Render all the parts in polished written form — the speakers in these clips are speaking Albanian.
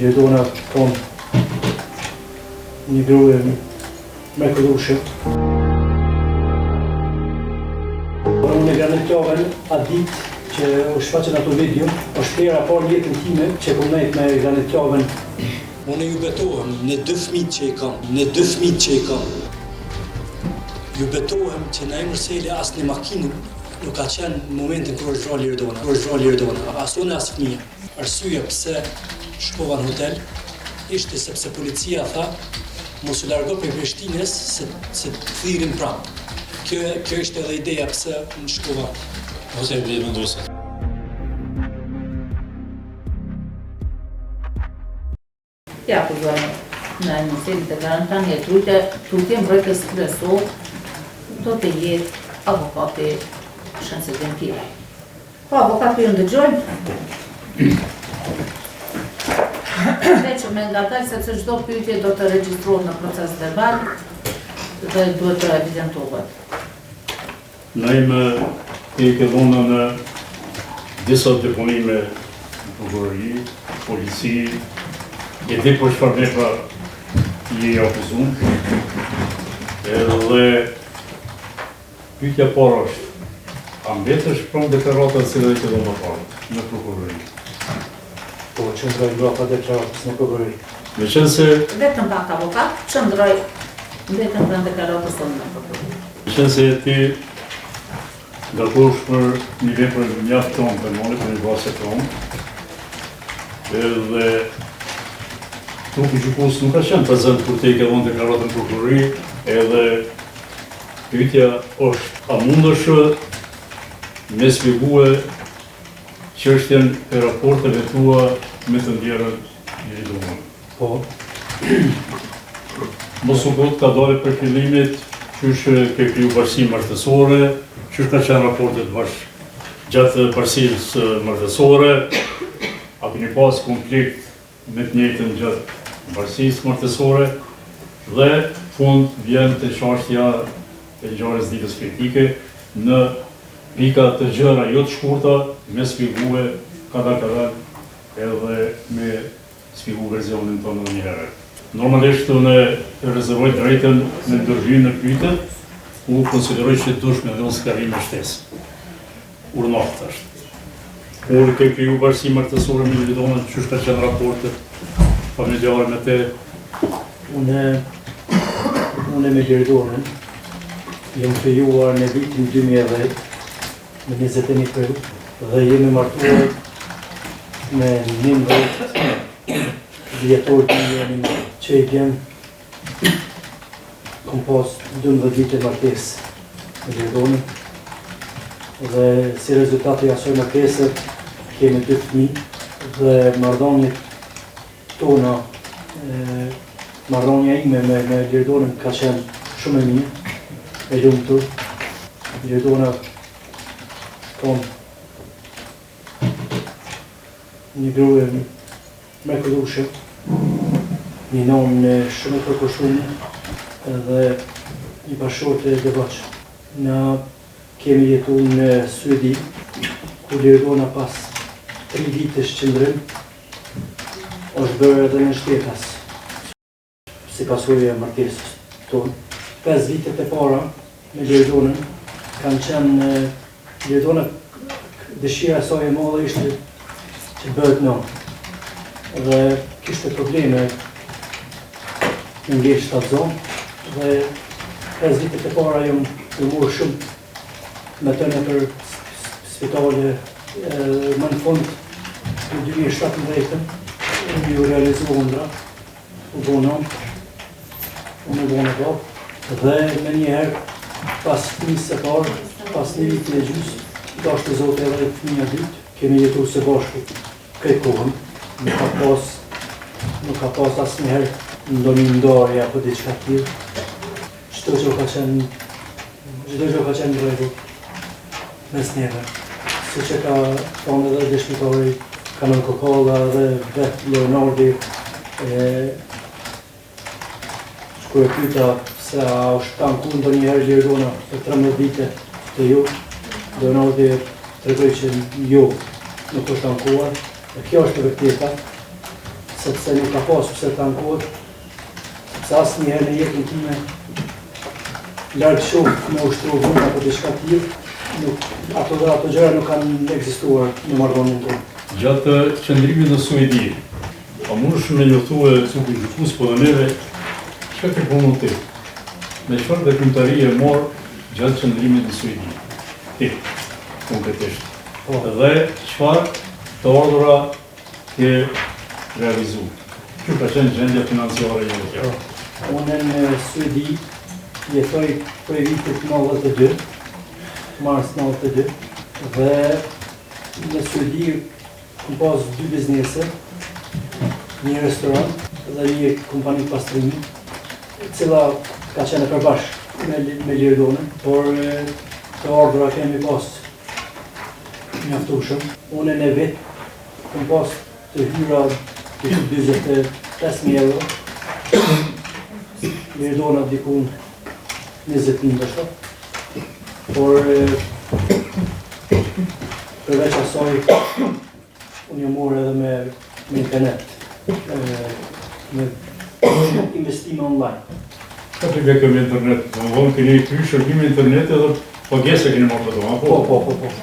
Lirdona kon një grue me këdushe. Unë e granitjohen atë ditë që u shfaqen ato video, është pera par jetën time që punojt me granitjohen. Unë ju betohem në 2 fëmijë që i kam, Ju betohem që në emër sele asë një makinë nuk ka qenë në momentin kërë është vrarë Lirdona. As unë as fëmija. Arsyeja pse shkova në hotel ishte sepse policia tha mos u largo prej Prishtinës se të thirrin prapë. Kjo ishte edhe ideja pse unë shkova në hotel vendosur. Ja, pozvano na inicijativu të garantanja tutje mbrojtës kryesor do të jetë avokati Shamsuddin Pira. Po, avokati ju ndëgjojnë. Veçëm me ngartaj sepse çdo pyetje do të regjistrohet në proces verbal dhe duhet të evidentohet. Naime e ke dhënë në disa deponime në prokurori, polici, e di për çfarë vepra i akuzuar. Edhe pyetja parë është, a mbetesh pranë deklaratës që do të dhënë parë në prokurori? Po, qëndroj mbrapa deklaratës në prokurori. Meqense Vetëm pak avokat, qëndroj vetëm pranë deklaratës tonë në prokurori. meqense ti gatosh për një vepër mjaft tonë penale, për një vrasje tonë, edhe trupi gjykos nuk ka qenë prezent kur te i ke dhënë deklaratën në prokurori, edhe pyetja është, a mundesh me shpjegue çështjen e raporteve tua me të ndjerët një Lirdona? Po. Mos u bot ka dalë për fillimit, qysh ke kriju bashkësi martësore, qysh ka qenë raportet gjatë bashkësisë martësore, a keni pas konflikt me të njëjtën gjatë bashkësisë martësore, dhe fund vjen të çështja e ngjarjes ditës kritike në pika të gjëra jo të shkurta, me shpjegue kada edhe me shpjegu versionin tonë edhe një herë. Normalisht unë rezervoj drejtën me ndërhyjë në pyetje, ku konsideroj që dush me dhënë skarrim me shtesë. Urnoftë është. Kur ke kriju bashkësi martësore me Lirdona, çysh ka qenë raportet familjare me te? Unë me Lirdonën jam krijuar në vitin 2010 me 21 prill dhe jemi martuar me 19 vjetor të jemi që i vjen kom pas 12 vite martesë me Lirdonën dhe si rezultati i asaj martese kemi 2 fëmijë dhe marrëdhëniet tona, marrëdhënia ime me Lirdonën ka qenë shumë e mirë, e lumtur. Lirdona kon një grue me këdushe, një nonë shumë e përkushume dhe një bashkëshorte e devotshme. Na kemi jetu në Suedi, ku Lirdona pas 3 vitesh qëndrim është bërë edhe në shtetas, si pasojë e martesës tonë. 5 vitet e para me Lirdonën kanë qenë Lirdona, dëshira e saj e madhe ishte që bëhet nënë dhe kishte probleme në ngjesh shtatzon dhe 5 vitet e para jam morë shumë me të në për spitale më në fund në 2017 ju realizu undra u bonon unë e bonë do dhe me njëherë pas fëmijës së parë, pas një vitin e gjysmë, dashur të Zotit edhe fëmija dytë, kemi jetuar së bashku këtë kohën. Nuk ka pas asnjëherë ndonjë ndarje apo diçka tjetër. Çdo gjë ka qenë në rregull mes neve. Siç e ka thonë edhe dëshmitori Kanon Kokolla dhe vetë Leonardi, kur e pyeta se a është tanku ndonjëherë Lirdona për 13 vite të ju, Leonardi tregoi që jo, nuk është tankuar. Dhe kjo është e vërteta, sepse nuk ka pasur se të ankohet, sepse asë njëherë në jetën time, largë shumë me ushtru vënd apo diçka tjilë, ato gjëra nuk kanë ekzistuar në marrëdhënien tonë. Gjatë qëndrimit në Suedi, a mundesh me njoftua cukë gjykus po dhe neve, çka ke punu ti? Me çfarë veprimtari e morë gjatë qëndrimit në Suedi? Ti, konkretisht. Dhe çfarë të ardhura ke realizu? Që ka qenë gjendja financiare e jote? Unë në Suedi jetoj prej vitit 92, mars 92, dhe në Suedi kam pas 2 biznese, një restoran dhe një kompani pastrimi, cila ka qenë e përbashkë me Lirdonën, por të ardhura kemi pas mjaftueshëm. Unë në vit kam pas të hyra të 45.000 euro, Lirdona dikun 20.000 bashkë, por përveç asaj unë jam morë edhe me internet, me investime online. Ka të ke me internet? Në vëmë këni kry shërbime internet edhe pagese këni marrë të tonë, Po.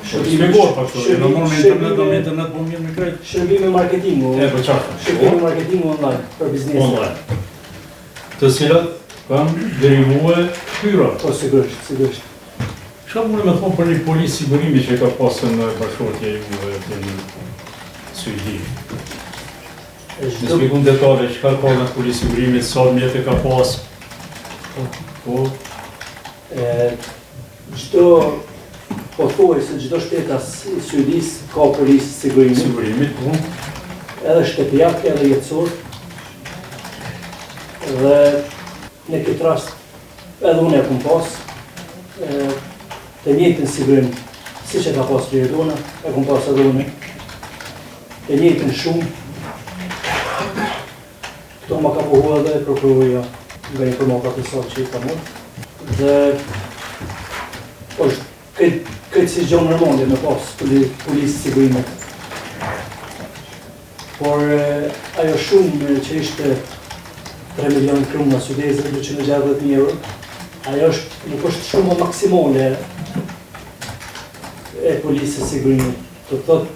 Shpjegohet pashtu, e në morë me internet po mirë me krejt? Shërbime marketingu. Po qartë. Shërbime marketingu online, për biznese. Online. Të cilat kanë derivue hyra. Po, sigurisht. Çka mund me thonë për një policë sigurimi që ka pasur në bashkëtortje juve në Suedi? Në shpjegun detale, çka ka në policë sigurimit, sa mjetë ka pas? Po. Po thuaj se çdo shtetas i Suedis ka policë sigurimi. Sigurimit, po. Edhe shtëpiak, edhe jetësor. Dhe në këtë rast, edhe unë e kom pas, të njëjtën sigurim, si që ka pas Lirdona, e kom pas edhe unë, të njëjtën shumë. Këto ma ka pohu edhe prokuroria nga informatat e sot që i ka mund. Dhe është këtë si gjonë nërmondje me pas policë sigurimet. Por ajo shumë që ishte 3 milion krona suedeze, 260.000 euro, ajo nuk është shumë maksimale e policës sigurimit. Të thotë,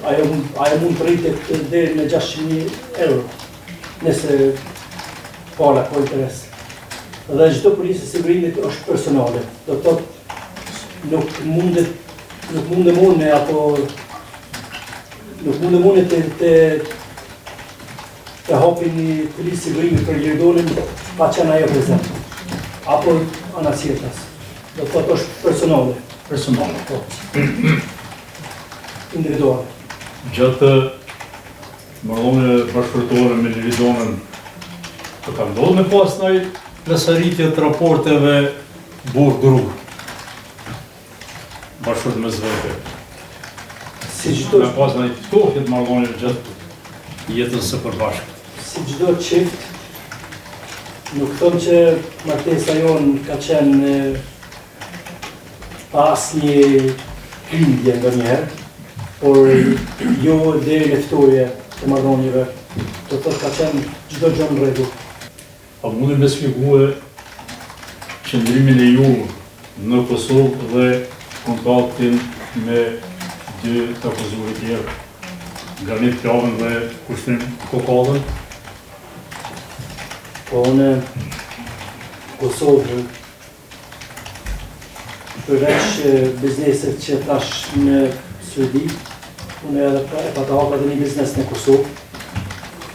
ajo mund të rritet deri në 600.000 euro, nëse pala ka interes. Dhe çdo policë sigurimit është personale. Do të thotë, nuk mundet mune apo nuk mundet mune të hapi një policë sigurimi për Lirdonën pa qenë ajo prezent. Apo anasjetas. Do të thotë është personale. Personale. Po. Individuale. Gjatë marrëdhënie bashkëtorë me Lirdonën, të ka ndodhur me pas ndaj plasëritje të raporteve burg-drug bashkët me zvete. Si çdo Me pas ndaj ftofje të marrëdhënie gjatë jetës së përbashkët. Si çdo çift, nuk them që martesa jonë ka qenë pa asnjë lindje ndonjëherë, por jo deri në ftoje të marrëdhënieve, do të thotë ka qenë çdo gjë në rregull. A mundi me shpjegue qëndrimin e ju në Kosovë dhe kontaktin me dy të akuzuar tjerë, Granit Plavën dhe Kushtrim Kokallën? Po unë Kosovë, përveç bizneset që thash në Suedi, unë edhe e pata hapa dhe një biznes në Kosovë,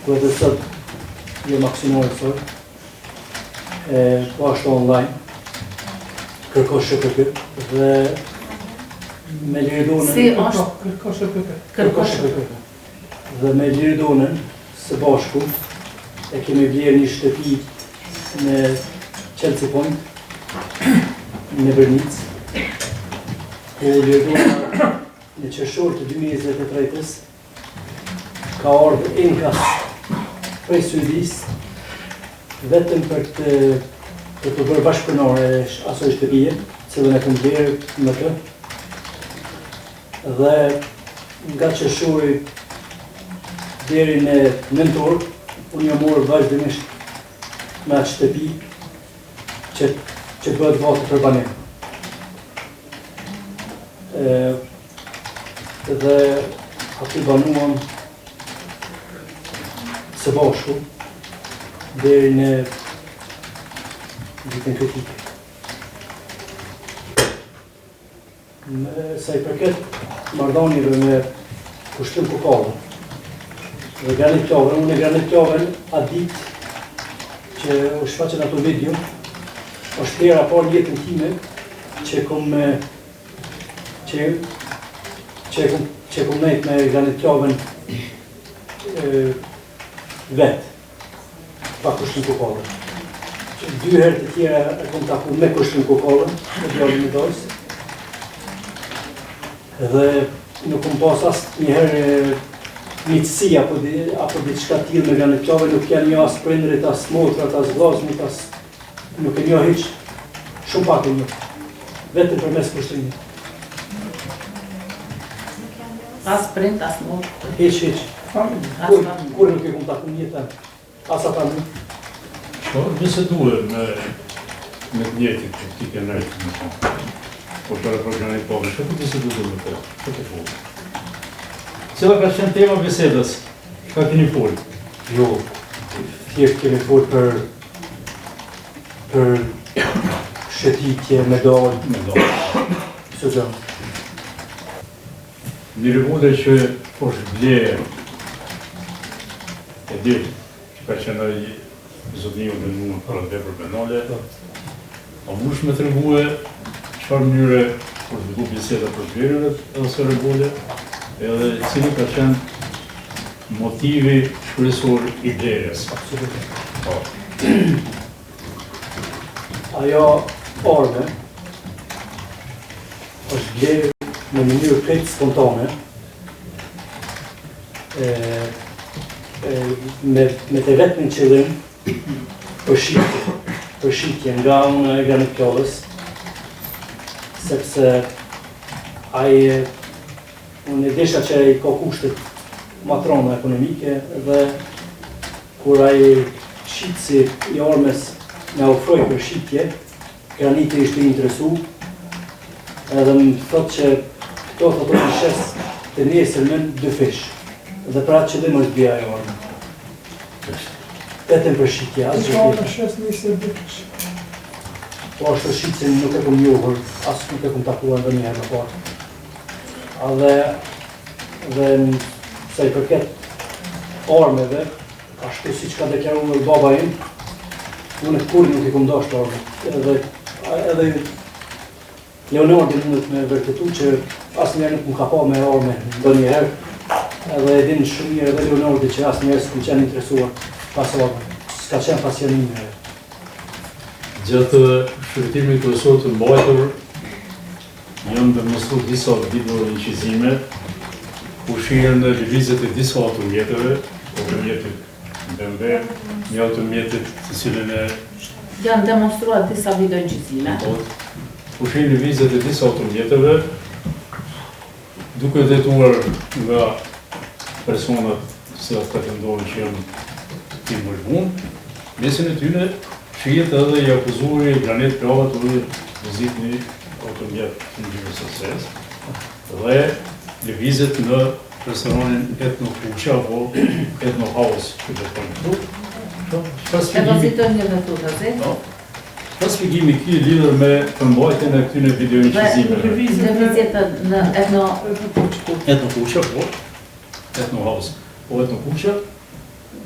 ku edhe sot jo maksimore sot, po ashtu online, kërkosh SHPK, dhe me Lirdonën... Si është? Kërkosh SHPK. Dhe me Lirdonën, së bashku, e kemi blerë një shtëpi në Chelsea Point, në Brnic, ku Lirdona në qershor të 2023-s ka ardhur inkas prej Suedis vetëm për të bërë bashkëpunore asoj shtëpie, cilën e kam blerë me të. Dhe nga qershori deri në nëntor, unë jam morë vazhdimisht me atë shtëpi që bëhet gati për banim. Dhe aty banuam së bashku deri në ditën kritike. Sa i përket marrëdhënieve me Kushtim Kokallën dhe Granit Plavën, unë e Granit Plavën atë ditë që u shfaqen ato video, është hera parë në jetën time që kom nejt me Granit Plavën vetë, pa Kushtim Kokallën. 2 herë të tjera e kom taku me Kushtim Kokallën, me djalin e dajës. Dhe nuk kom pas asë njëherë miqësi apo diçka tillë me Granit Plavën, nuk janë një as prindrit, as motrat, as vllazmit, nuk e njoh hiç, shumë pak e njoh, vetëm përmes kushtimit. As prind, as mot. Hiç. Kur nuk e kom taku në jetën, as ata nuk. Nëse duhet me të njëjtit që ti ke nejtë, po për Granit Plavën, që se duhet me të? Që ke folë? Cila ka qenë tema bisedës? Ka keni folë? Jo, thjesht kemi folë për shëtitje, medalë, së gjënë. Një rëvode që është bleje, e di, që ka qenë i zotniju dhe në për atë vepër penale, a mush me të rëvode qëfar mënyre për të du biseda për zhverjëve edhe së rëvode, edhe cili ka qenë motivi kryesor i blerjes. Ajo arme është blerë në mënyrë krejt spontane, me të vetmin qëllim përshitje nga unë e Granit Plavës, sepse unë e desha që i ka kushtet matrona ekonomike dhe kur ai shitësi i armes në ofroj për shitje, Graniti ishte i interesu, edhe më thot që këto të shes të nesërmen 2 fish, dhe pra qëllim është bia e arme. Tetën për shitje, asë që po është për shitje nuk e kom njohër, asë nuk e kom takuar dhe njëherë në partë. Dhe sa i përket armeve, ashtu si që ka deklaruar baba im, unë kur nuk i kom dashur arme. Edhe Leonardi mundet me vërtetu që asnjëherë nuk më ka pa me arme ndonjëherë, edhe e din shumë mirë edhe Leonardi që asnjëherë s'ku qenë interesuar pas arme, s'ka qenë pasionime. Gjatë shërtimit kryesor të mbajtur, janë demonstruar disa video inqizime, ku shihen në lëvizjet e disa automjeteve, automjetit BMW, një automjetit të cilën e... Janë demonstruar disa video inqizime. Ku shihen lëvizjet e disa automjeteve, duke detuar nga personat se pretendohen që janë të mërzbun, mesin e tyne shihet edhe i akuzuari Granit Plavën të vizit një automjet në gjyrë sukses dhe lëvizet në restoranin Etno Kuqa apo Etno House që dhe të në këtu. E vazitoj një dhe të zi? Ka shpjegimi ky lidhur me përmbajtjen e këtyre video inqizimeve. Lëvizjet në Etno Kuqa, po, Etno House, po Etno Kuqa,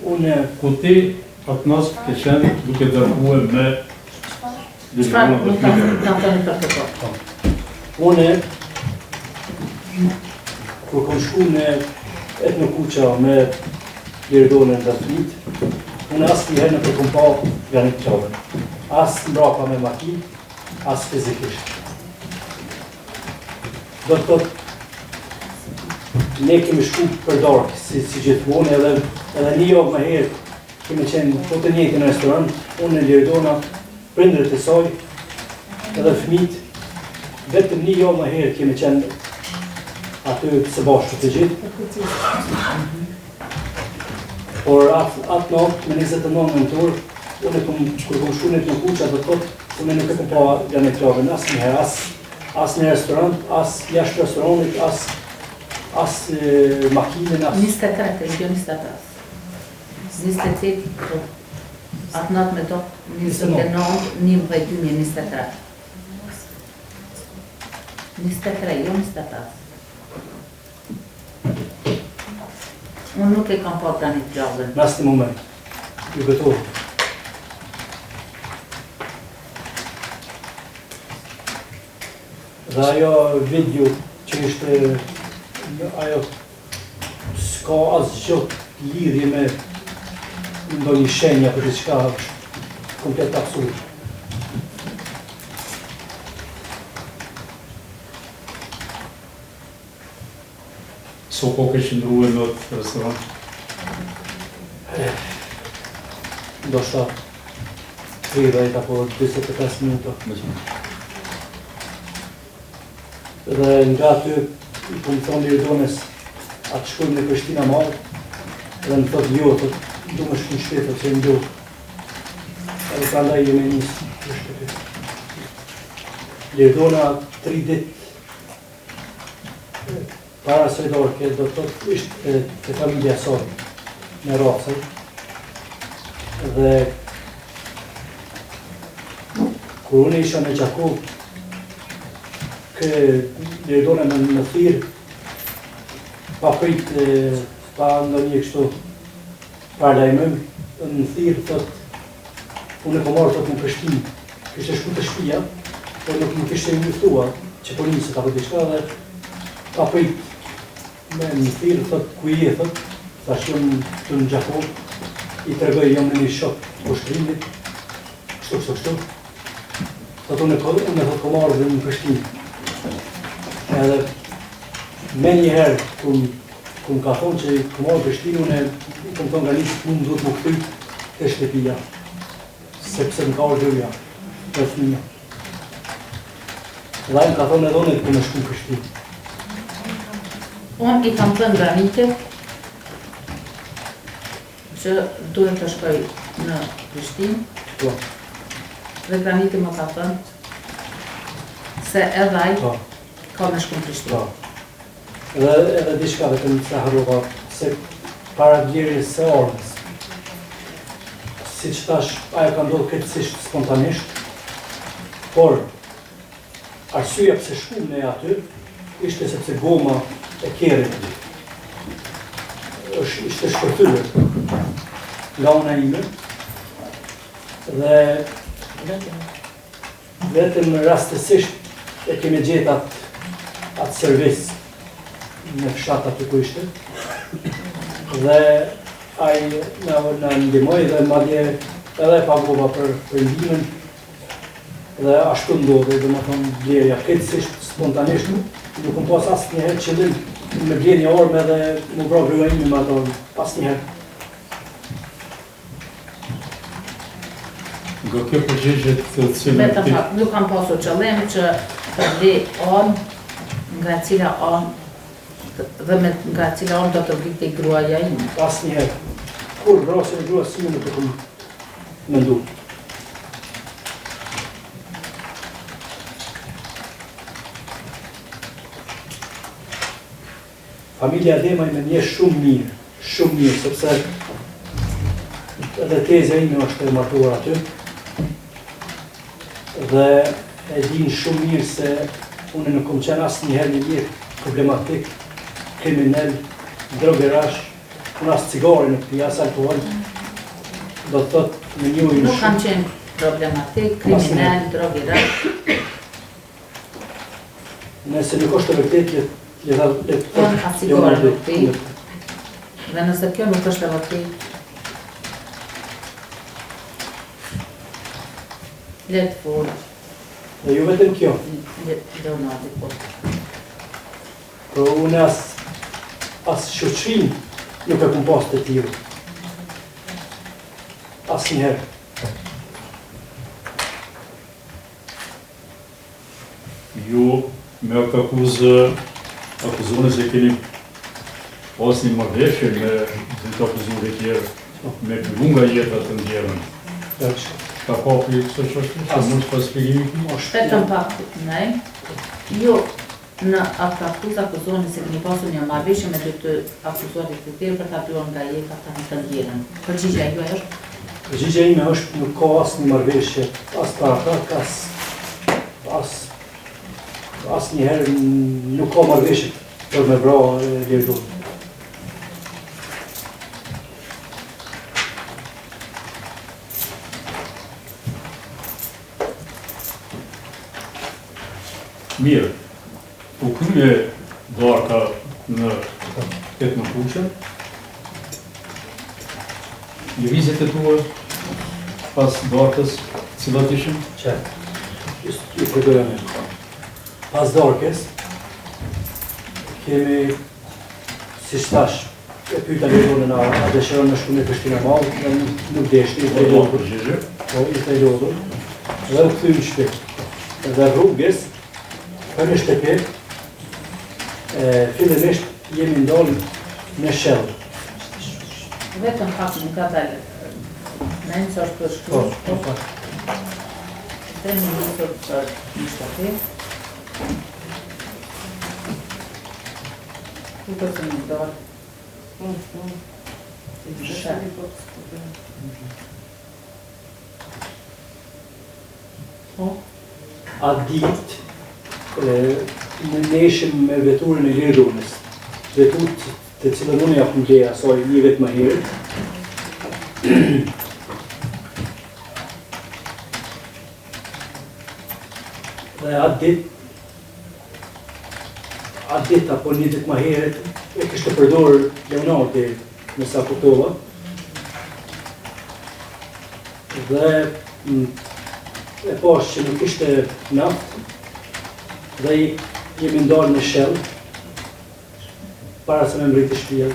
Unë ku ti atë nasë ke qenë duke dërguar me Çfarë nuk kanë thënë për këto? Unë kur kom shku në Etno Kuqa me Lirdonën dhe fëmijët, unë asë njëherë nuk e kom pa Granit Plavën. Asë mbrapa me makinë, asë fizikisht. Do të thotë, ne kemi shku për darkë, si gjithmonë, edhe një javë më herë kemi qenë po të njëjtin restoran, unë në Lirdona, prindërit e saj, edhe fëmijët, vetëm një javë më herë kemi qenë aty së bashku të gjithë. Por atë natë, me 29 nëntor, unë kur kom shku në të kuqa dhe thotë, se me nuk e kom pa janë e klavën, asë njëherë, asë në restorant, asë jashtë restoranit, asë makinën, asë... 23, jo 23. 28, atë natë me to, 29, 11-2023. 23, jo 25. Unë nuk e kam pa tani të gjallën. Në asë një moment, ju betohë. Dhe ajo video që ishte, ajo s'ka asë gjotë lidhje me ndonjë shenja për diçka është komplet absurd. So po ke qëndruar në atë restorant? Ndoshta 30 apo 45 minuta. Dhe nga aty, i po më thonë Liridones, atë shkojmë në Prishtina Mall, dhe më thotë jo, du më shku në shtetë, që më do. Edhe ka ndaj jemi njësë në shtetë. Liridona 3 ditë para se dorke, do të thotë ishte të familja sot në Racën. Dhe kur unë isha në Gjakov, kë Liridona në thirë, pa prit, pa ndonjë kështu parlajmëm, në thirë, thotë, unë e po marrë thotë në Prishtinë, kështë shku të shtëpia, por nuk më kishte njëftuar, që polisit apo diçka dhe pa prit me në thirë, thotë, ku je, thotë, thash jam këtu në Gjakov, i tregoj jam në një shok ushtrimit, kështu. Thotë unë thotë ko marrë dhe në Prishtinë. Edhe me njëherë, kun ka thonë që ku marrë Prishtinë, unë kom thonë nga njësë mund duhet më këty të shtëpia, sepse më ka orëgjoja, të fëmija. Dhe më ka thonë edhe unë ku më shku në Prishtinë. Unë i kam thënë Granitit që duhet të shkoj në Prishtinë, Po, dhe Graniti më ka thënë se edhe ai po, ka me shku në Prishtinë. po. Edhe diçka vetëm të harrova, se para vlerjes së armës, si që tash, ajo ka ndodhë këtësisht spontanisht, por arsyeja pse shkum ne aty, ishte sepse goma e kerit ishte shpërthyer nga una ime, dhe vetëm rastësisht e kemi gjetë atë servis në fshat aty ku ishte, dhe ai na ndihmoi dhe madje edhe pagova për ndihmën, dhe ashtu ndodhi, domethënë vlerja këtësisht spontanisht, nuk kom pas asnjëherë qëllim me blerë një orme dhe më bra gruaja ime me ato, asnjëherë. Nga kjo përgjigje të cilën Vetëm pak, nuk kam pasur qëllim që të vli anë, nga cila anë, dhe nga cila anë do të vlikte gruaja ime. Asnjëherë. Kur vrasjen e gruas si nuk e kom mendu. Familja Demaj me nje shumë mirë, sepse edhe tezja ime është e martuar aty, dhe e din shumë mirë se unë nuk kom qenë asnjëherë një mirë problematik, kriminal, drogerash, unë asë cigare nuk pija, asë alkohol, do të thotë me njojnë Nuk kam qenë problematik, kriminal, drogerash. Nëse nuk është të vërtet, Unë ka cigare nuk pi, dhe nëse kjo nuk është e vërtet, letë folë, Dhe ju vetëm kjo, Leonardi po. por unë as shoqërin nuk e kom pas të tillë. Asnjëherë. ju me akuzuar se keni pas një marrëveshje me të akuzuar tjerë me fillu nga jeta të ndjerën. Ka papi këso qështë, sa mund të paspjegimi? Vetëm pak, nej. Jo, në akuzat akuzoni se keni pasur një marrëveshje me të akuzuarit të tjerë për ta bërë nga jeta të ndjerën. Përgjigjja juaj është? Përgjigjja ime është nuk ka asnjë marrëveshje, as tratat, as njëherë nuk ka marrëveshje për me vra Lirdonën. Mirë, u krye darka në këtë në kuqe, lëvizjet e tua pas darkës, cilat ishin? Qëtë, i përdoja me. Pas darkës, kemi, si shtash, e pyta Lirdonën a dëshiron në shku në Prishtinë Madhe, nuk deshti, i të i lodhur. I të i lodhur, dhe u këthy në shpit. Dhe rrugës, për në shtëpi, fillimisht jemi ndalë në shellë. Vetëm pak nuk ka dalë. Në nësë është për shkru. Dhe në nësë për në shtëpi. Ku për të në ndalë? A ditë, në neshim me veturën e Lirdonës, veturët të cilën unë japë në asaj një vetë më herët. Dhe atë ditë apo një ditë më herët, e kështë të përdorë Leonardi në sa kuptova. Dhe e pash që nuk ishte naftë, dhe jemi ndarë në shellë, para se me mbritë shtëpia,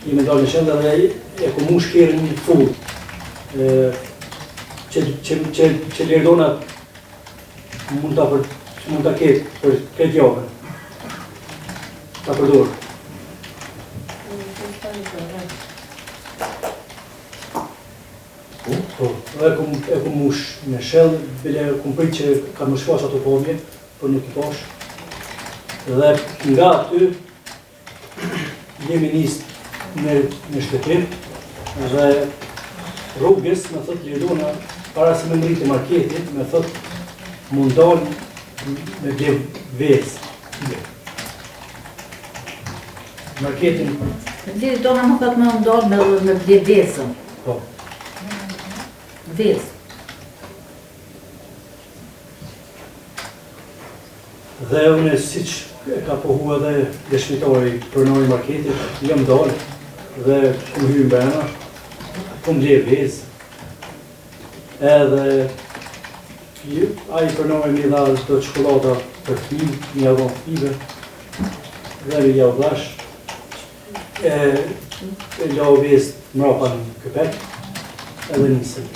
jemi ndarë në shellë dhe e ku mu shkerën një full, që Lirdona mund ta ketë për këtë javën, ta përdorë. Dhe e ku mush në shellë, bile ku prit që ka më shfaq ato pomje, për nuk i pash. Dhe nga aty, jemi nisë në shtëpi, dhe rrugës, me thot Lirdona, para se me mriti marketit, me thot mundon me ble vezë. Marketin... Lirdona më thot me mundon me ble vezën. Po. Vezë. Dhe unë si që ka pohu edhe dëshmitari pronari marketit, jam dalë dhe ku hymë bëna, ku më ble vezë. Edhe aji pronari mi dha të çokolata për fëmijë, një avon fëmijëve, dhe mi ja u dhash, e lau vezë mrapa në këpek, edhe nisëm.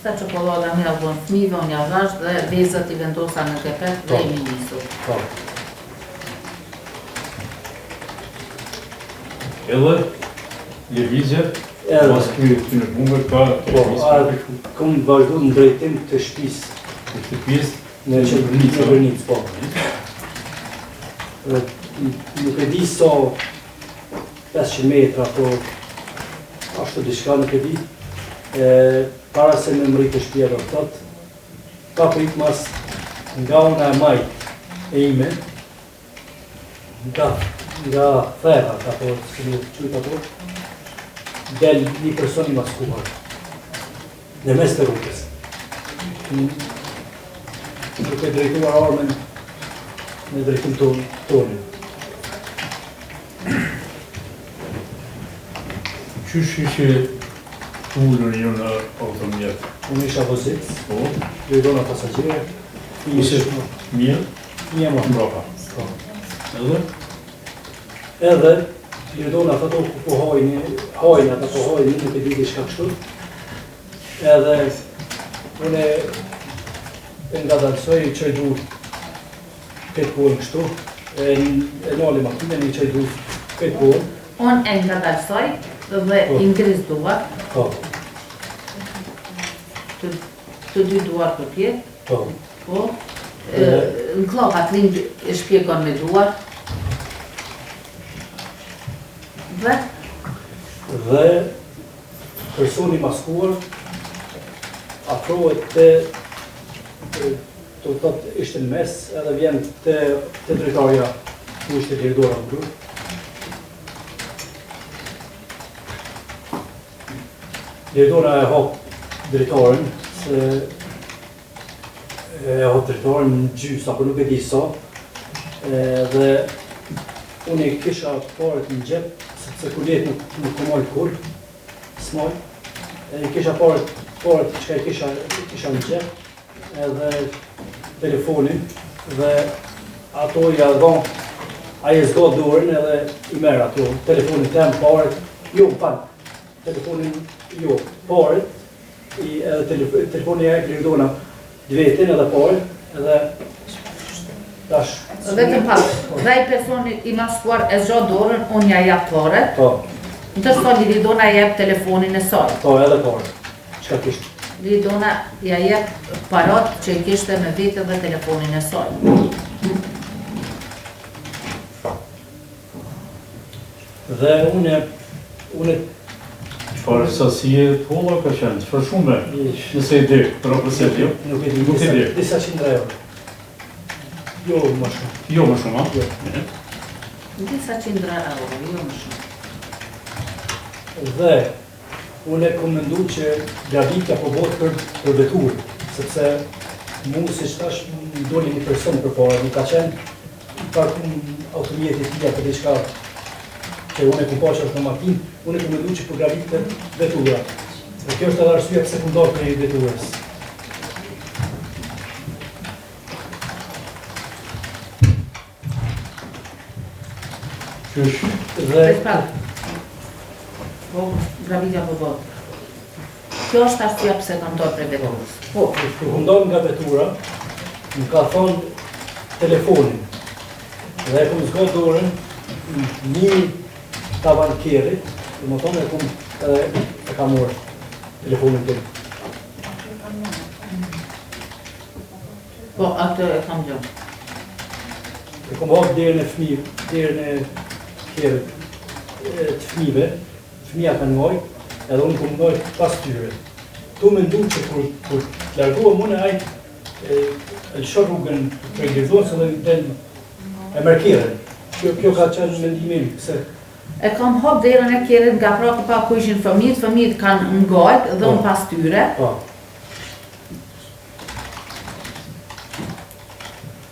Sa çokolada me avon fëmijëve, unë ja dhash dhe vezët i vendosa në këpek dhe jemi nisur. Po. Edhe lëvizjet, pas kryet të në bumbër ka Po, këmë vazhdu në drejtim të shtëpisë. të shtëpis Në Qevernicë, po. Nuk e di sa 500 metra, po ashtu diçka nuk e di. Para se me mritë shtëpia do thot, ka prit mas nga una e majt e ime, nga ferrat, apo si një qyt ato, del një person i maskuar, në mes të rrugës. Duke drejtuar armën në drejtim tonin. Qysh ishe ullur ju në automjet? Unë isha vozit, Po, Lirdona pasagjerë, ishe mirë, një më mbrapa. Edhe? Edhe Lirdona ato ku po hajnë ata po hajnë, nuk e di diçka kështu. Edhe unë e nga dalsoj që e du këtë kohën kështu, e nali makinën, i qaj du këtë kohë. Unë e nga dalsoj dhe i ngriz duar, Po, të dy duar për pjetë, po. po. Në klop atë e shpjegon me duar. Dhe personi maskuar afrohet të thotë ishte në mes edhe vjen të drejtarja ku ishte Lirdora në grup. Lirdora e hap drejtorin se e hap drejtorin në gjys apo nuk e di sa dhe unë e kisha parët në gjep sepse kulet nuk këmoj kur s'moj e kisha parët që e kisha në gjep edhe telefonin dhe ato i adhon aje zdo dorën edhe i merë ato telefonin tem parët telefonin jo parët telefonin e Lirdona dvetin edhe parët edhe tash Vetëm pak, dhe i personi i maskuar e zgjo dorën, unë ja jap parët, po ndërsa Lirdona jep telefonin e saj. po edhe parët çka kishte Lirdona ja jep parat që i kishte me vete dhe telefonin e saj. dhe unë Çfarë sasie të holla ka qenë, çfarë shumë, nëse e di, për opësit, jo? nuk e di, Nuk e di. disa qindra euro. Jo, më shumë. Jo më shumë, a? Jo. Disa qindra euro, jo më shumë. Dhe unë e kom mendu që graditja po bëhet për vetur, sepse mu si shtash më doli një person për para, nuk ka qenë parkum automjetit tija për diçka që unë e kom pa që është në makinë, unë e kom mendu që për graditja vetura. Dhe kjo është edhe arsyeja pse sekundar për i veturës. Qysh? Dhe Po, gravitja po bëhet. Kjo është arsyeja pse kam dorë prej veturës. po, kur hundon nga vetura, më ka thonë telefonin. Dhe e kom zgot dorën, një tavan kerit, dhe më thonë e kam morë telefonin tim. Po, atë e kam gjë. E kom hapë derën e fëmijë, derën e kerit të fëmijëve, fëmija ka ngoj, edhe unë kom ngoj pas tyre. Tu me ndu që kur të largohë mune aj e lësho rrugën prej Lirdonës edhe del e merkeren. Kjo ka qenë mendimin, se E kam hap derën e kerit nga pra pa ku ishin fëmijët kanë ngajt dhe unë pas tyre. pa,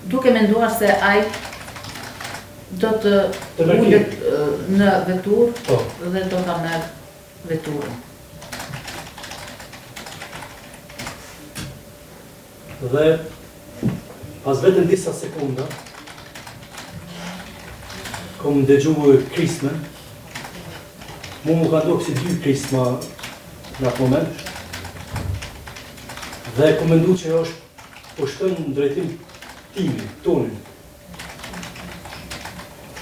Duke menduar se ai do të Të merr ullet në vetur po, dhe do ta merr veturën. dhe pas vetëm disa sekunda, kom dëgju krismën, mu ka ndohë si 2 krisma në atë moment, dhe kom mendu që është po shkon në drejtim timin, tonin.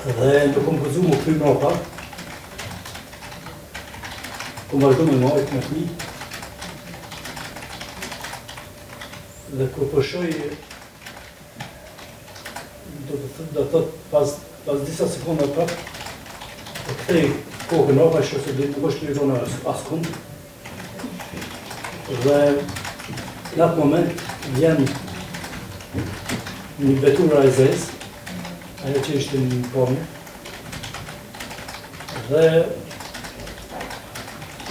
Dhe nuk kom gëzu më këthy mrapa, kom vazhdu me majtë me fmi, dhe kur përshoj, do të thot pas disa sekunda prap, e kthej kokën rapa, e shose dhe nuk është Lirdona askund. Dhe në atë moment vjen një vetura e zezë, ajo që ishte një pomë. Dhe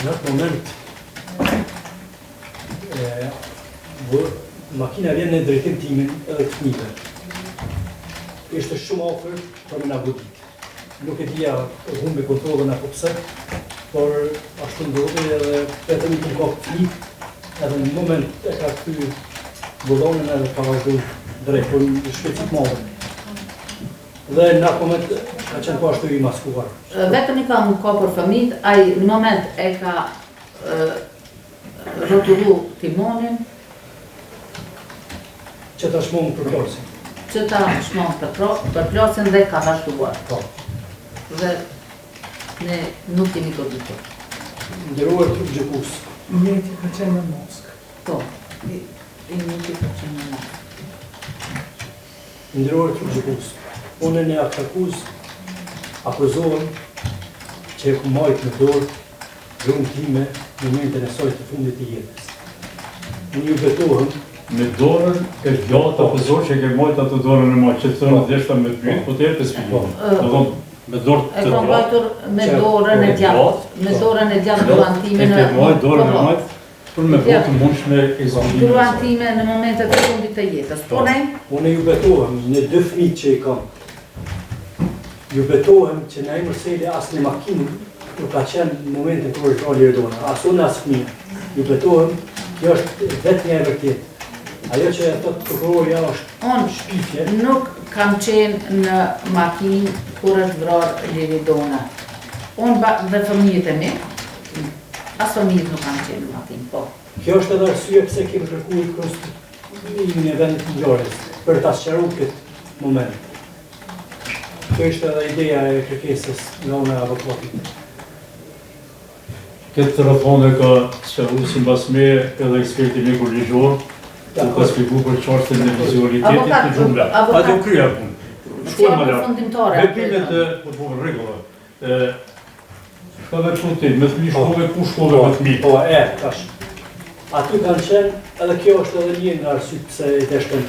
në atë moment makina vjen në drejtim timin edhe të fëmijëve. Ishte shumë afër për me na godit. Nuk e dija humbi kontrollën apo pse, por ashtu ndodhi edhe vetëm i kom fëmijë, edhe në moment e ka kthy bullonin edhe ka vazhdu drejt për një shpejtësi madhe. Dhe në atë moment ka qenë po ashtu i maskuar. Vetëm i kam ka për fëmijët, ai në moment e ka rrotullu timonin, Që tashmë më përplosi. që ta shmon për plasin dhe ka vazhduar. Po. Dhe ne nuk kemi goditur. Nderuar trup gjykus. Mjeti ka qenë në Moskë. Po, i nuk i ka qenë në Moskë. Nderuar trup gjykus. Unë në akt akuz akuzohem që e ku majtë në dorë grunë time në momentën e saj të fundit të jetës. Unë ju betohem Me dorën e gjatë akuzor që ke mojt atë dorën e majtë, që të thënë dheshta me pyet, po të jetë spjegim. Do thonë, me dorë E të kam gjatë. bajtur me dorën e gjatë, me dorën e gjatë gruan time E në... ke mojt dorën e majtë, për me Ja. botë mundshme e izolimin. Gruan time në momentet e fundit të jetës. Po ne, Unë ju betohem në 2 fëmijë që i kam. Ju betohem që në emër sele asë një makinë nuk ka qenë në momentin kërë është roli Erdona. As unë as fëmijë. Ju betohem, kjo është vetë një e vërtet. Ajo që e thotë prokurorja është unë shpifje. nuk kam qenë në makinë kur është vrarë Liridona. Unë dhe fëmijët e mi, as fëmijët nuk kam qenë në makinë, po. Kjo është edhe arsye pse kemi kërkuar konstituimin e vendit të ngjarjes për ta sqaruar këtë moment. Kjo është edhe ideja e kërkesës nga una e avokatit. Këtë telefone ka sqaruar sipas me edhe eksperti me ligjor, ku ka shpjeguar për çështën e vizualitetit të xhungla. Ato kryer punë. Shkojmë më lart. Fundimtare. Veprimet e po rregulla. Shkove punë me fëmijë shkove ku shkove me fëmijë. Po, tash. Aty kanë qenë, edhe kjo është edhe një nga arsyet pse i deshtën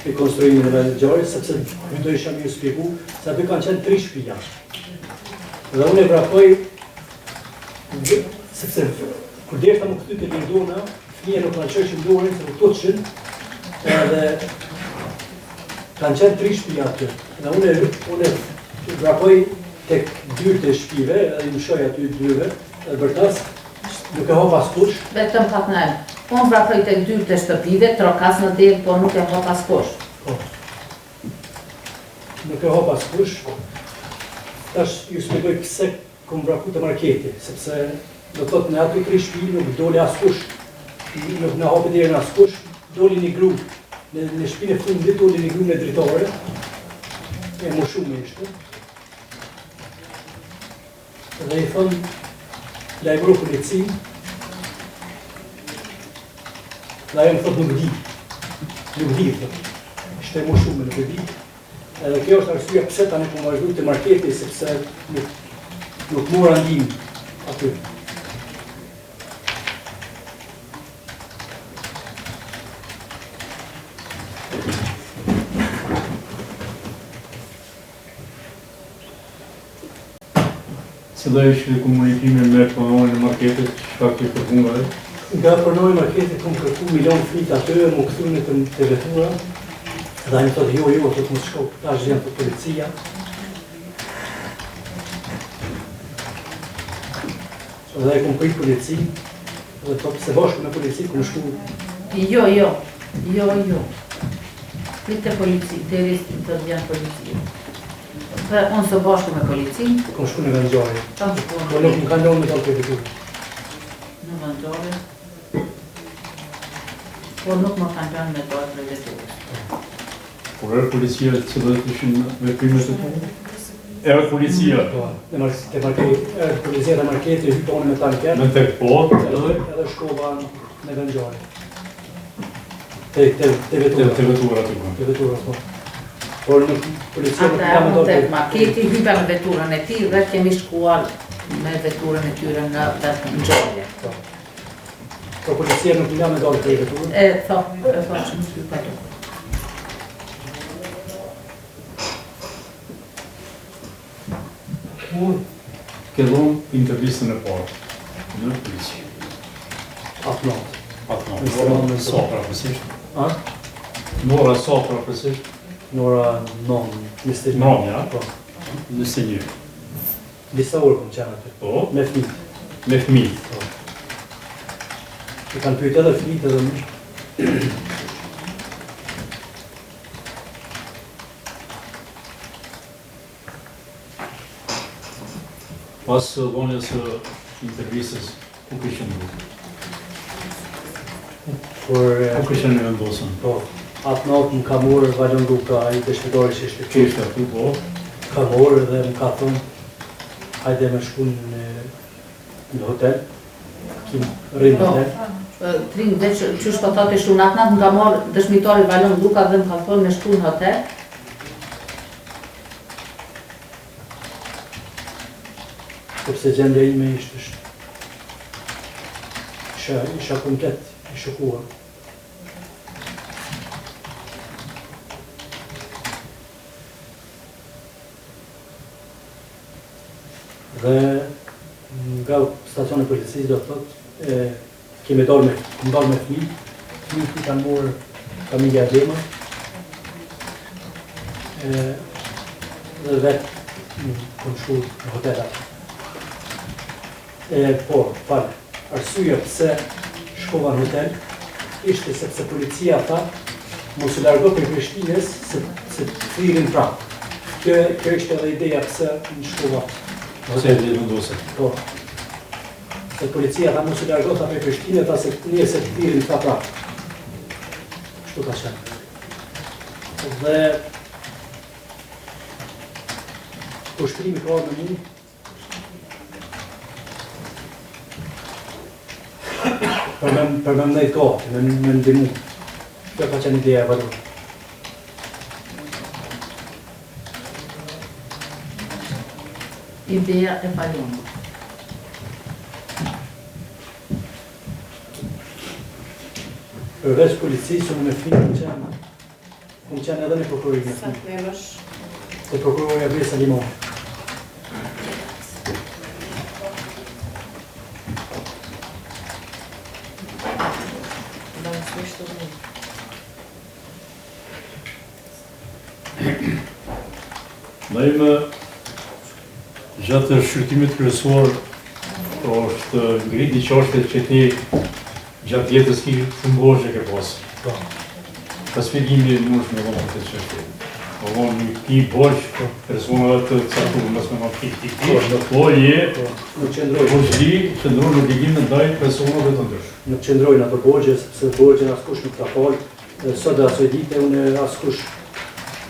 i konstruimin e vendit të ngjarjes, sepse ju do isha më ju shpjegu se aty kanë qenë 3 shtëpia. Dhe unë e vrapoj sepse kur deshta më kthy te Lindona, fëmijët nuk kanë qenë dorën se këto çin edhe kanë qenë 3 shtëpia aty. Dhe unë vrapoj tek dyrët e shtëpive, edhe i mshoj aty dyve, edhe bërtas nuk e hop askush. Vetëm patnel. Unë vrapoj tek dyrët e shtëpive, trokas në del, por nuk e hop askush. Nuk e hop askush. Tash ju shpjegoj pse kom vrapu te marketi, sepse do thotë në aty 3 shtëpi nuk doli askush. Nuk na hopi deri në askush, doli një gru. Në shtëpinë e fundit doli një gru në dritore. E më shumë ishte. Dhe i thonë, lajmëro policin, dhe ajo më thotë nuk di, thotë, ishte më shumë nuk e di. Edhe kjo është arsyeja pse tani po vazhdoj te marketi, sepse nuk mora ndihmë aty. Cila ishte komunikimi me prononin e marketit, çka ke kërkuar nga ai? Nga pronoi marketit kom kërku milion flit aty, më kthynë te vetura. Dhe ai thotë jo, thotë mos shko, tash vjen te policia. Dhe ai kom prit policin, dhe thotë se bashkë me policin kom shku. Jo. Prite polici, deri të vjen policia. Dhe unë së bashku me policin, Kom shku në vend ngjarje. kam shkuar Po nuk më kanë lënë me dalë te vetura. në vendore, por nuk më kanë lënë me dalë për veturë. Kur erë policia, cilat ishin veprimet e tij? Erë policia, Te marketi, policia te marketi hypa unë me tanker. me tek portë Edhe shkova në vend ngjarje. Te vetura. te vetura aty. Te vetura, po. Por nuk policia nuk Ata ka më unë dalë. tek marketi, hypa në veturën e tij dhe kemi shkuar me veturën e tyre në vetë në gjallje. Po policia nuk nga me dalë për veturën. E thashë në hypa tu. Kur ke dhënë intervistën e parë në polici. Atë natë. Atë Në në sa prapësisht? A? Nora sa prapësisht? Në ora 9, 21. Nënja, ja? Po. 21. Disa orë kom qenë aty. Po, Me fëmijë. me fëmijë. I kanë pyet edhe fëmijët edhe më. Pas dhënies së intervistës, ku kishin ndodhur? Por Ku kishin vendosur? po, Atë natë më ka morë Valon Luka, ai dëshmitari që ishte këtu. Ishte atu, po. Ka morë dhe më ka thonë, hajde me shku në hotel, kim rrinë në hotel. Trim, dhe që shpatat e shtu natë më ka morë dëshmitari Valon Luka dhe më ka thonë me shtu në hotel. Sepse gjendja ime ishte isha komplet, i shokuar. Dhe nga stacioni policisë do të thotë, kemi dalë me fëmijë, fëmijët i kanë morë familja Dema, dhe vetë kom shku në hotel atë. Po, falë, arsyeja pse shkova në hotel, ishte sepse policia tha, mos u largo për Prishtinës se të thirrin prapë. Kjo ishte edhe ideja pse në shkova. Se e dhe vendose. Po. Se policia tha mos u largo tha për Prishtinë, tha se se të thirrin tha prapë. Kështu ka qenë. Dhe ushtrimi ka ardhur në një. Për me mdhejt gati, me ndimu. Kjo ka qenë ideja e Valon. Ideja e Valon. Përveç policisë, unë me fëmijë kom qenë edhe në prokurorin me fëmijë. Te prokurorja Vesa Limon. Ndajme, gjatë shqyrtimit kryesor, është ngriti qashtet që ti gjatë jetës ki shumë gojë ke pasë. Ka sfidimi në është me vëmë të qështje. O vëmë një ki bojë, personave të caktu, nësë me në ki, po je, Nuk qëndrojnë. qëndrojnë në obligim në ndaj personave të ndryshë. Nuk qëndrojnë ato borgje, sepse borgjen askush nuk ka falë. Sot dhe asoj dite, unë askush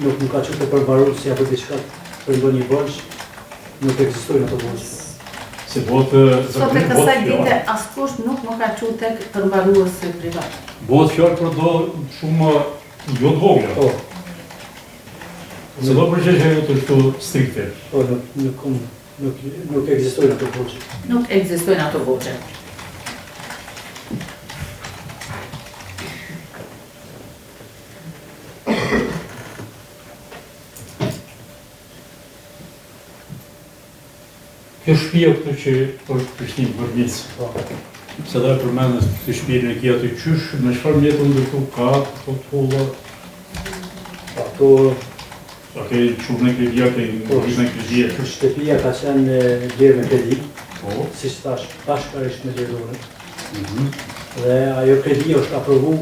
nuk ka qëtë të përbaru si apo diçka për ndo një borgj, nuk ekzistojnë ato borgje. Se botë Sot e kësaj dite, askush nuk më ka qu tek përmbaruesi privat. botë fjallë për do shumë jo të vogla. Po, Se do përgjegjë e të shtu strikte. po nuk ekzistojnë ato borgje. Nuk ekzistojnë ato voqe. Kjo shtëpia këtu që është Prishtinë Vërmicë, Po, se dhe përmenës të shtëpinë e kia të qysh, me çfarë mjetë ndërtu ka, të holla, ato a ke qurë në kredia, ke ngrish në kredia. shtëpia ka qenë lirë me kredi, Po. si që thash, bashkarisht me lirëdore. Dhe ajo kredi është aprovu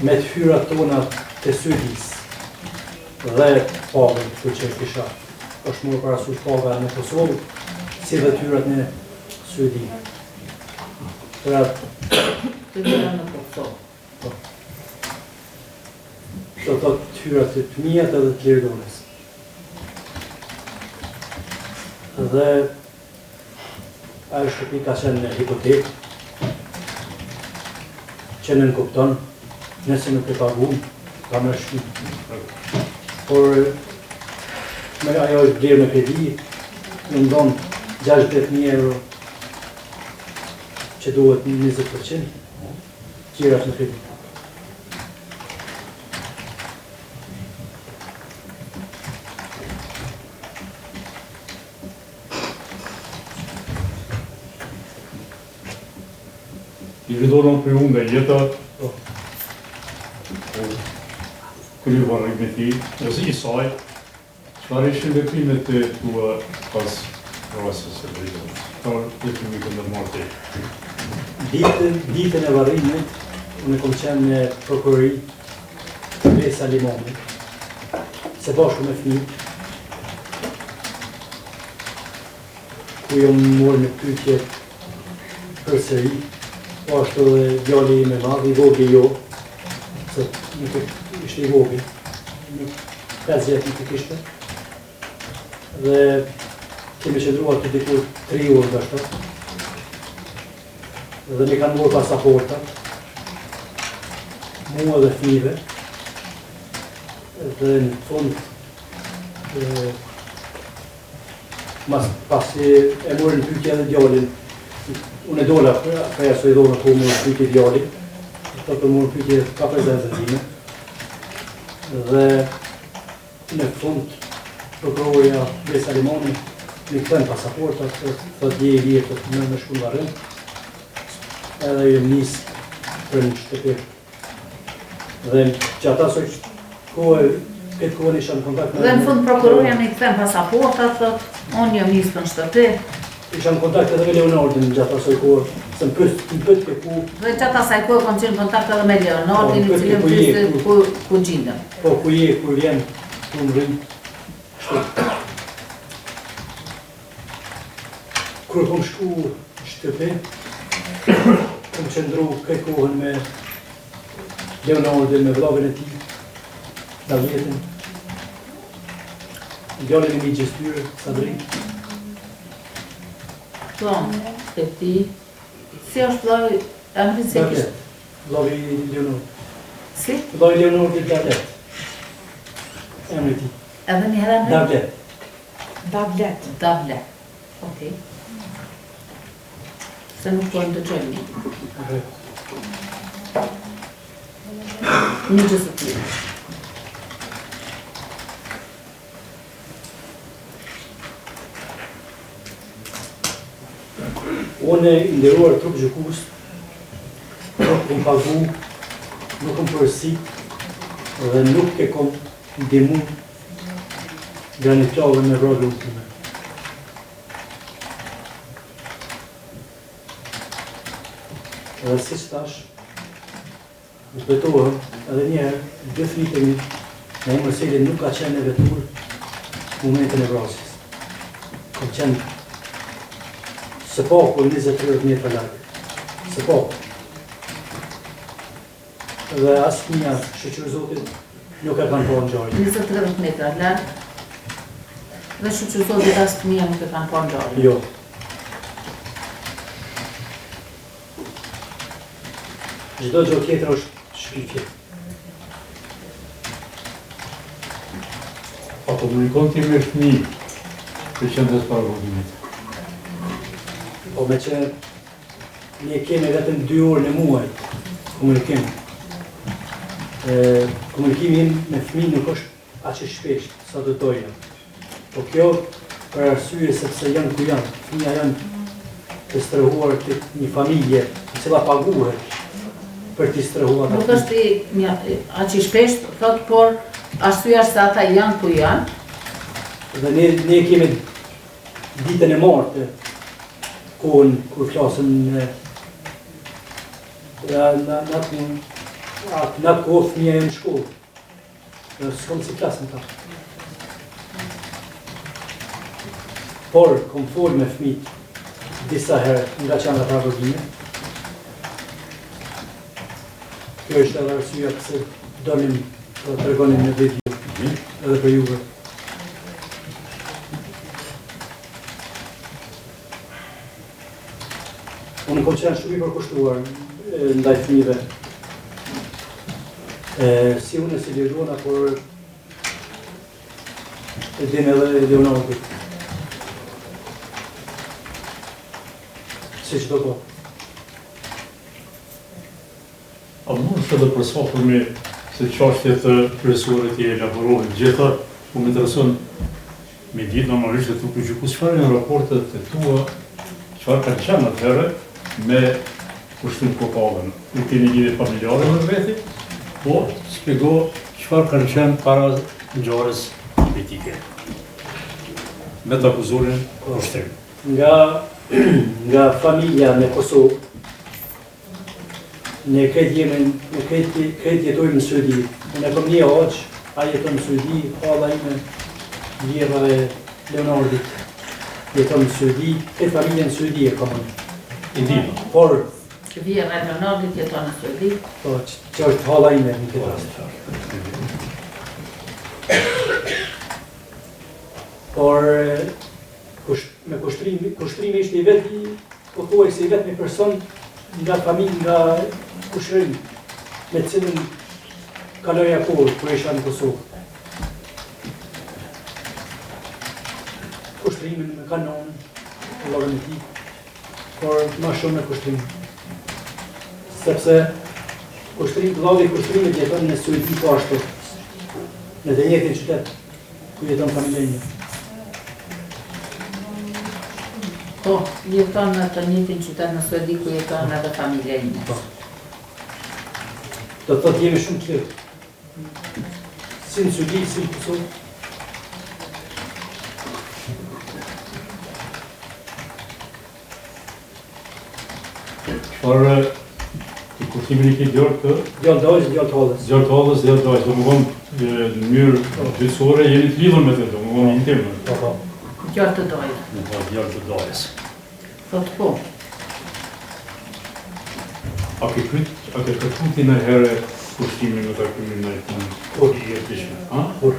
me të hyrat tona të Suedis dhe pagën, kështu që kisha është morë parasysh paga në Kosovë, si dhe të hyrat në Suedi. Pra, Të dyra në Kosovë. do të të hyrat të fëmijat edhe të lirëdones. Dhe ajo shtëpi ka qenë në hipotekë, që në nënkupton, nëse nuk e pagun, ka më shpi. Por, me ajo është blerë me kredi, në ndonë 60.000 euro, që duhet 20%, qirat në kredi. I rridorën për unë nga jeta, Po. kryu varrim me ti, ose i saj, çfarë ishin veprimet e tua pas rasës së rridorën? Çfarë veprimi ke ndërmarrë ti? Ditën e varrimit, unë kom qenë në prokurori të Vesa Limoni, se bashku me fëmijë, ku jo më morë në pyetje përsëri, po ashtu edhe djali im i madh, i vogël jo, se nuk ishte i vogël, 5 vjet nuk kishte. Dhe kemi qëndruar të dikur 3 orë dashka. Dhe ne kanë morë pasaportat, mua dhe fëmijëve. Dhe në fund, pasi e morën pyetja dhe djalin, unë e dola, ka jasë e dola ku morën pyetje djalin, të morën pyetje ka prezencën time. Dhe në fund, prokuroria Besa Limoni mi kthen pasaportat, thot je i vjetër në shku në Varrën, edhe ju nisë për në shtëpi. Dhe që ata sot këtë kohën isha në kontakt me... Dhe në fund prokuroria mi kthen pasaportat, thot, unë jam nisë për në shtëpi. Isha në kontakt edhe me Leonardin gjatë asaj kohë, se më pyet ke ku... Dhe gjatë asaj kohë kom qenë në kontakt edhe me Leonardin, i cili më pyeste ku gjindem. Po, ku je, ku vjen, ku më rrinë. Kur kom shku në shtëpi, kom qëndru këtë kohën me Leonardin, me vllabën e tij, Davidin, djalin e mi gjestyrë, Sadrin. Ton, e ti, si është vllai emri se kishte? Vllavi Leonard. Si? Vllavi Leonard i Davlet. Emri i tij. Edhe një herë emri? Davlet. Davlet. Okej. Se nuk po në të gjojnë. Një gjësë të tjë. Unë i nderuar trup gjykus, nuk kom pagu, nuk kom përësit, dhe nuk e kom ndihmu granitave me rrodhën time. Edhe si që tash, në betohem, edhe njerë, 2 fëmijët e mi, në emër Selin nuk ka qenë e vetur momentin e vrasjes. Kom qenë së paku 20-30 metra largë. Së paku. Dhe asë fëmija, shëqyrë Zotit, nuk e kanë po në gjari. 20-30 metra largë. Dhe shëqyrë Zotit asë fëmija nuk e kanë po në gjari. Jo. Çdo gjë tjetër është shpifje. Pa komunikon ti me fëmijë të qendrës paraprodhimit. Po me që ne kemi vetëm 2 orë në muaj komunikim. Komunikimi im me fëmijë nuk është aq i shpeshtë sa do doja. Po kjo për arsye sepse janë ku janë. Fëmija janë të strehuar të një familje e cila paguhet për t'i strehuar. Nuk është aq i shpeshtë, thot, por arsyeja është se ata janë ku janë. Dhe ne kemi ditën e martë, kohën kur flasëm në atë kohë fëmija e në shkollë. S'kom si klasën ta. Por, kom folë me fëmijët disa herë nga qendra paraprodhime. Kjo është edhe arsyeja pse donim të tregonim në video edhe për juve. Unë kom qenë shumë i përkushtuar ndaj fëmijëve. Si unë si Lirona, por e din edhe Leonardi. Si që do po. A mund është edhe përsofër me se qashtjet kryesore të elaborohen gjitha, po më intereson me ditë normalisht të trupi gjykus, çfarë janë raportet e tua, çfarë kanë qenë atëherë me Kushtin Kokavën. Nuk keni lidhje familjare me veti, po shpjego çfarë kanë qenë para ngjarjes politike me të akuzuarin Kushtin. Nga familja në Kosovë, ne këtë jetojmë në Suedi. Unë e kom një aq, a jeton në Suedi, hala ime, vjera e Leonardit jeton në Suedi, këtë familje në Suedi e kom unë. Indima. Por, që vije nga Leonardit jeton në Suedi. Po, që është hala ime në këtë rast. Por, me kushtrimi ishte i vetë, po thuaj se i vetë një person nga familje, nga kushërim, me cilën kaloja kohë, kër isha në Kosovë. Kushtrimin me kanon, në logën e ti, por ma shumë me kushtrimin. Sepse logë i kushtrimit jeton në Suedi po ashtu, në të njëjtin qytet, ku jeton familja ime. Po, jeton në të njëjtin qytet në Suedi ku jeton edhe familja ime. Po. Do të thotë jemi shumë të lirë. Si në Suedi, si në Kosovë. Çfarë i kushtimin i ke djallë të? Djallë dojës, djallë të hollës. Djallë të hollës, djallë të dojës. Do më vonë në mënyrë dytësore jeni të lidhur me të, do më vonë intim. Po. Djallë të dojë. Djallë të dojës. Thot po. A ke kërkuti në herë kushtimin në takimin në Kur? I jetishme? Kur?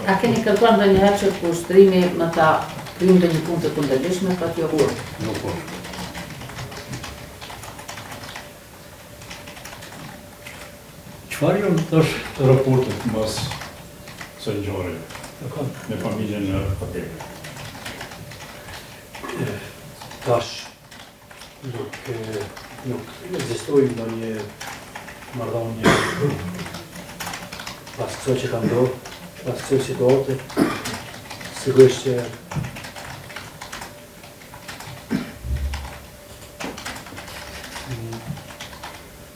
A keni kërkuar ndonjëherë që kushtrimi më ta kryjmë ndonjë punë të kundërlidhshme, thotë jo kur. Jo kur. Çfarë janë tash raportet mbas së ngjarjeve me familjen në hotel? Tash nuk ekzistojnë ndonjë marrëdhënie pas kësaj që ka ndodhur, pas kësaj situate. Sigurisht që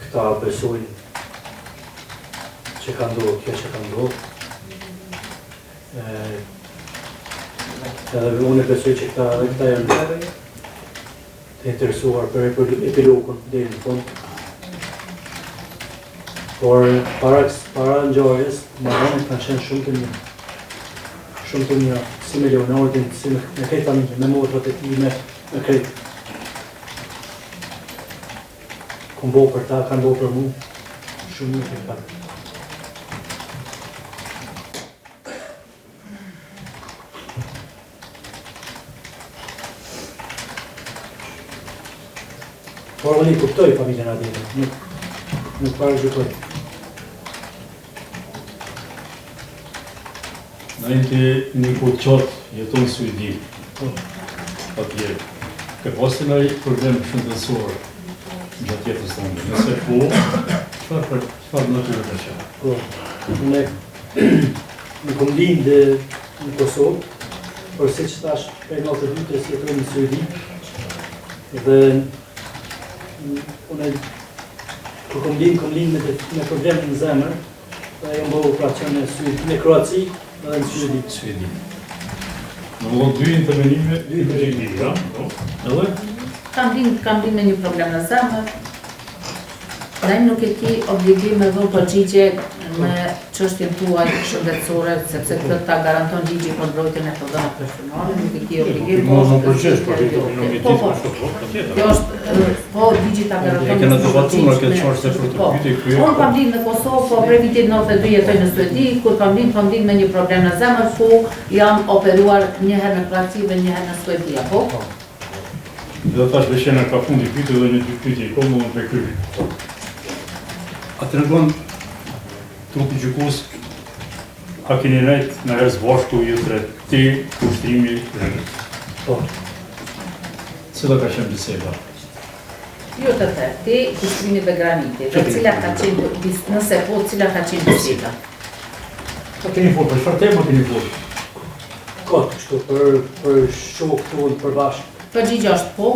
këta besojnë që ka ndodhur, kjo që ka ndodhur. Edhe unë besoj që këta janë të interesuar për epilogun deri në fund. Por para ngjarjes, marrëdhëniet kanë qenë shumë të mira. Shumë të mira, si me Leonardin, si me këtë familje, me motrat e tij, me këtë. Kom bo për ta, kanë bo për mu, shumë nuk e kanë. Por unë i kuptoj familjen Adile, nuk parajgjykoj. Në inti një kohë qatë jeton në Suedi, atje, ke pasi në i problem shëndetësor gjatë jetës tonë. Nëse po, çfarë natyrë ka qenë? Po, unë kom lindë në Kosovë, por si që tash prej 90 vitës jetoj në Suedi, dhe unë kur kom lindë me probleme në zemër, dhe jam bëhu operacion në Kroaci dhe në Suedi. Në vëllon dy intervenime, ja? Edhe? Kam lind me një problem në zemër. Dhe nuk e ki obligim me dhënë përgjigje me çështjen tuaj shëndetësore, sepse këtë ta garanton ligji për mbrojtjen e dhënave personale, nuk e ki obligim. Kjo është, po, ligji ta garanton. Kena debatuar në këtë çështje për të pyetur krye. Unë kam lind në Kosovë, po prej vitit 92 jetoj në Suedi, kur kam lind me një problem në zemër, ku jam operuar një herë në Kroaci dhe një herë në Suedi, apo? Dhe tash veçena ka fundi pyetje dhe një dy pyetje i komo në kryej. A të tregon trupi gjykos, a keni nejt në herë bashku jutre ti kushtimi rrënit? Po. Cila ka qenë biseda? Jo të të, ti kushtimi dhe graniti, dhe cila ka qenë, nëse po, cila ka qenë biseda? A keni folë, për çfarë tema keni folë? Kotë kështu, për shokë tonë përbashkë. Përgjigja është po,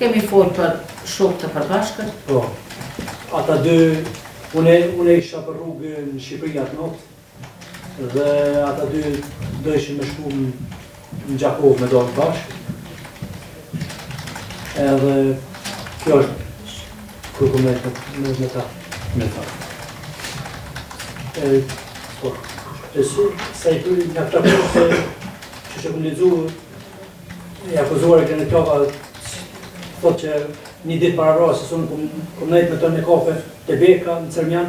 kemi folë për shokë të përbashkët. Po. Ata dy, une isha për rrugë në Shqipëri atë notë, dhe ata dy do ishin me shku në Gjakovë me dojnë bashkë. Edhe kjo është kërku me ta. Me ta. Po. Se i kërë nga këta përë se që që këmë lezu, e akuzuar e kërë në tjova, thot që një ditë para vrasjes, unë kom nejtë me tonë në kafe të Beka, në Cermjan,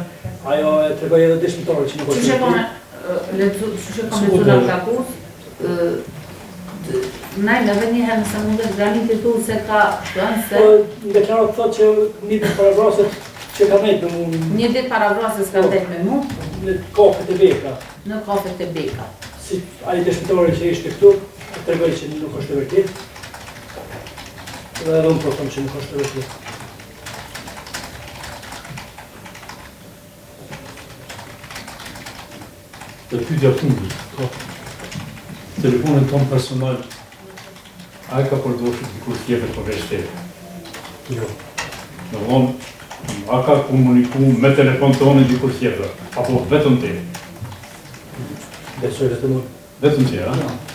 ajo e tregoj edhe dëshmitore që nuk është Çuçi kam lexuar takus, Naj, edhe një herë nëse mundet granitit tu se ka thënë se... Në deklarat thotë që një ditë para vrasjes që ka nejtë me mu... Një ditë para vrasjes ka nejtë me mu? Në kafe të Beka. Në kafe të Beka. Si ai dëshmitore që ishte këtu, tregoj që nuk është e vërtetë. Dhe edhe unë po them që nuk është e vërtetë. Të pyetja fundit. Telefonin ton personal, a e ka përdorur dikur tjetër përveç teje? Jo. Domthon, a ka komunikuar me telefon tonë dikur tjetër, apo vetëm te? Besoj vetëm unë. Vetëm te, a?